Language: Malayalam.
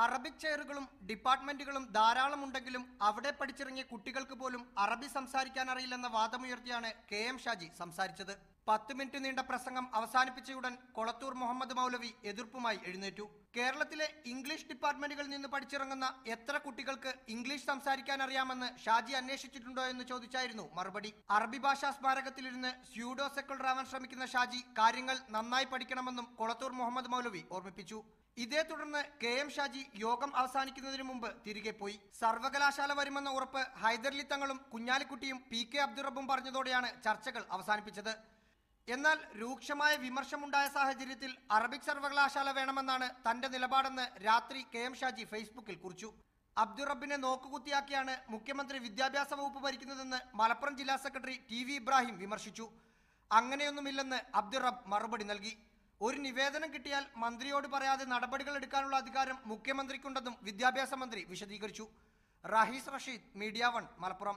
അറബിക് ചെയറുകളും ഡിപ്പാർട്ട്മെന്റുകളും ധാരാളം ഉണ്ടെങ്കിലും അവിടെ പഠിച്ചിറങ്ങിയ കുട്ടികൾക്ക് പോലും അറബി സംസാരിക്കാൻ അറിയില്ലെന്ന വാദമുയർത്തിയാണ് KM ഷാജി സംസാരിച്ചത്. 10 മിനിറ്റ് നീണ്ട പ്രസംഗം അവസാനിപ്പിച്ചയുടൻ കൊളത്തൂർ മുഹമ്മദ് മൗലവി എതിർപ്പുമായി എഴുന്നേറ്റു. കേരളത്തിലെ ഇംഗ്ലീഷ് ഡിപ്പാർട്ട്മെന്റുകളിൽ നിന്ന് പഠിച്ചിറങ്ങുന്ന എത്ര കുട്ടികൾക്ക് ഇംഗ്ലീഷ് സംസാരിക്കാൻ അറിയാമെന്ന് ഷാജി അന്വേഷിച്ചിട്ടുണ്ടോ എന്ന് ചോദിച്ചായിരുന്നു മറുപടി. അറബി ഭാഷാ സ്മാരകത്തിലിരുന്ന് സ്യൂഡോ സെക്കുലർ ആവാൻ ശ്രമിക്കുന്ന ഷാജി കാര്യങ്ങൾ നന്നായി പഠിക്കണമെന്നും കൊളത്തൂർ മുഹമ്മദ് മൗലവി ഓർമ്മിപ്പിച്ചു. ഇതേ തുടർന്ന് KM ഷാജി യോഗം അവസാനിക്കുന്നതിന് മുമ്പ് തിരികെ പോയി. സർവകലാശാല വരുമെന്ന ഉറപ്പ് ഹൈദരലി തങ്ങളും കുഞ്ഞാലിക്കുട്ടിയും PK അബ്ദുറബ്ബും പറഞ്ഞതോടെയാണ് ചർച്ചകൾ അവസാനിപ്പിച്ചത്. എന്നാൽ രൂക്ഷമായ വിമർശമുണ്ടായ സാഹചര്യത്തിൽ അറബിക് സർവകലാശാല വേണമെന്നാണ് തന്റെ നിലപാടെന്ന് രാത്രി KM ഷാജി ഫേസ്ബുക്കിൽ കുറിച്ചു. അബ്ദുറബ്ബിനെ നോക്കുകുത്തിയാക്കിയാണ് മുഖ്യമന്ത്രി വിദ്യാഭ്യാസ വകുപ്പ് ഭരിക്കുന്നതെന്ന് മലപ്പുറം ജില്ലാ സെക്രട്ടറി TV ഇബ്രാഹിം വിമർശിച്ചു. അങ്ങനെയൊന്നുമില്ലെന്ന് അബ്ദുറബ്ബ് മറുപടി നൽകി. ഒരു നിവേദനം കിട്ടിയാൽ മന്ത്രിയോട് പറയാതെ നടപടികൾ എടുക്കാനുള്ള അധികാരം മുഖ്യമന്ത്രിക്കുണ്ടെന്നും വിദ്യാഭ്യാസ മന്ത്രി വിശദീകരിച്ചു. റഹീസ് റഷീദ്, മീഡിയ 1, മലപ്പുറം.